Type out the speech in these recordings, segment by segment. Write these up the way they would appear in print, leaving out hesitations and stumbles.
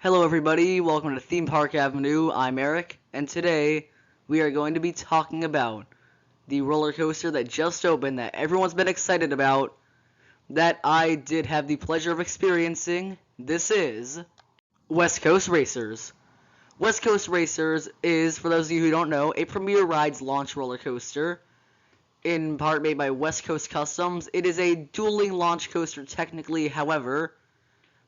Hello everybody, welcome to Theme Park Avenue. I'm Eric, and today we are going to be talking about the roller coaster that just opened that everyone's been excited about, that I did have the pleasure of experiencing. This is West Coast Racers. West Coast Racers is, for those of you who don't know, a Premier Rides launch roller coaster, in part made by West Coast Customs. It is a dueling launch coaster technically, however,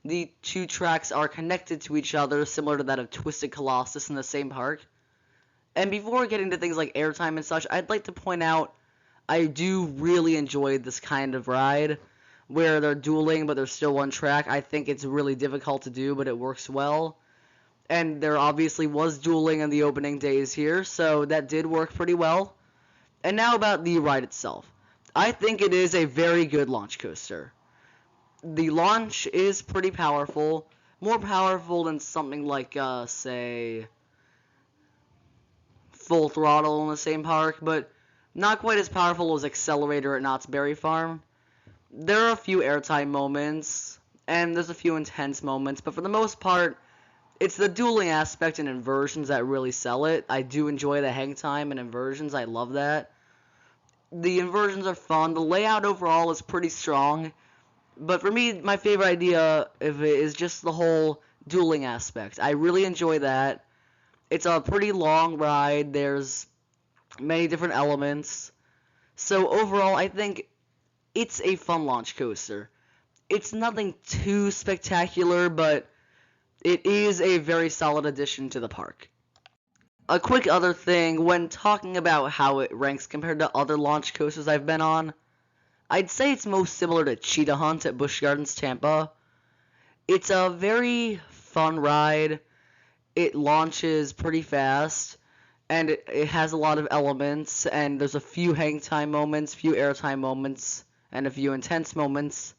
the two tracks are connected to each other, similar to that of Twisted Colossus in the same park. And before getting to things like airtime and such, I'd like to point out I do really enjoy this kind of ride, where they're dueling but there's still one track. I think it's really difficult to do, but it works well. And there obviously was dueling in the opening days here, so that did work pretty well. And now about the ride itself. I think it is a very good launch coaster. The launch is pretty powerful, more powerful than something like, say, Full Throttle in the same park, but not quite as powerful as Accelerator at Knott's Berry Farm. There are a few airtime moments, and there's a few intense moments, but for the most part, it's the dueling aspect and inversions that really sell it. I do enjoy the hang time and inversions, I love that. The inversions are fun, the layout overall is pretty strong. But for me, my favorite idea of it is just the whole dueling aspect. I really enjoy that. It's a pretty long ride. There's many different elements. So overall, I think it's a fun launch coaster. It's nothing too spectacular, but it is a very solid addition to the park. A quick other thing, when talking about how it ranks compared to other launch coasters I've been on, I'd say it's most similar to Cheetah Hunt at Busch Gardens, Tampa. It's a very fun ride. It launches pretty fast, and it has a lot of elements, and there's a few hang time moments, few airtime moments, and a few intense moments.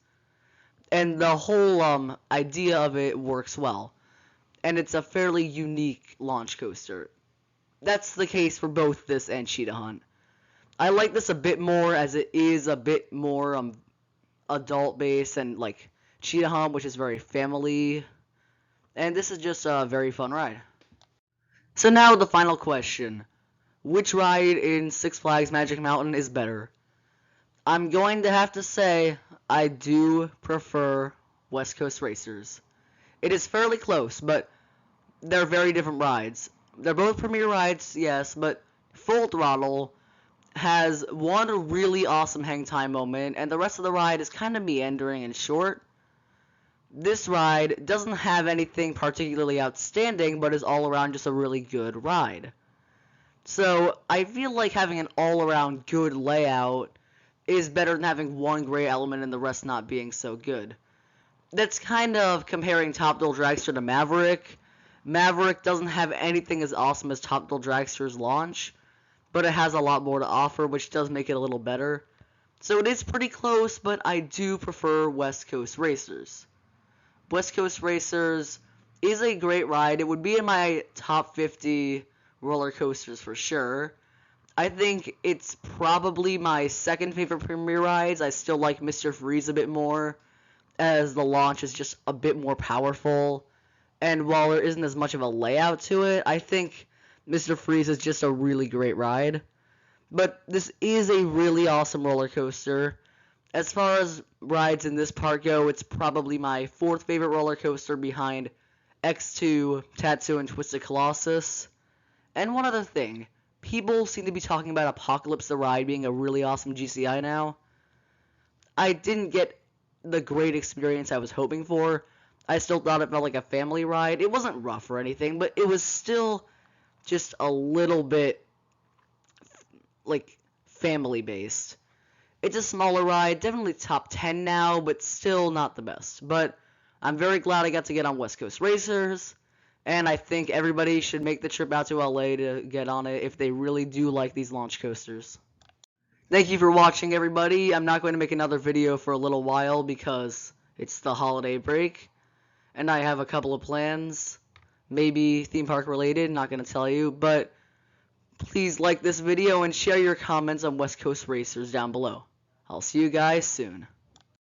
And the whole idea of it works well. And it's a fairly unique launch coaster. That's the case for both this and Cheetah Hunt. I like this a bit more as it is a bit more adult based and like Cheetah Hunt, which is very family, and this is just a very fun ride. So now the final question. Which ride in Six Flags Magic Mountain is better? I'm going to have to say I do prefer West Coast Racers. It is fairly close, but they're very different rides. They're both premier rides, yes, but Full Throttle has one really awesome hang time moment, and the rest of the ride is kind of meandering and short. This ride doesn't have anything particularly outstanding, but is all around just a really good ride. So I feel like having an all-around good layout is better than having one great element and the rest not being so good. That's kind of comparing Top Thrill Dragster to Maverick. Maverick doesn't have anything as awesome as Top Thrill Dragster's launch, but it has a lot more to offer, which does make it a little better. So it is pretty close, but I do prefer West Coast Racers. West Coast Racers is a great ride. It would be in my top 50 roller coasters for sure. I think it's probably my second favorite premier rides. I still like Mr. Freeze a bit more, as the launch is just a bit more powerful. And while there isn't as much of a layout to it, I think Mr. Freeze is just a really great ride. But this is a really awesome roller coaster. As far as rides in this park go, it's probably my fourth favorite roller coaster behind X2, Tatsu, and Twisted Colossus. And one other thing, people seem to be talking about Apocalypse the Ride being a really awesome GCI now. I didn't get the great experience I was hoping for. I still thought it felt like a family ride. It wasn't rough or anything, but it was still just a little bit like family based. It's a smaller ride, definitely top 10 now, but still not the best. But I'm very glad I got to get on West Coast Racers, and I think everybody should make the trip out to LA to get on it if they really do like these launch coasters. Thank you for watching, everybody. I'm not going to make another video for a little while because it's the holiday break, and I have a couple of plans. Maybe theme park related, not going to tell you, but please like this video and share your comments on West Coast Racers down below. I'll see you guys soon.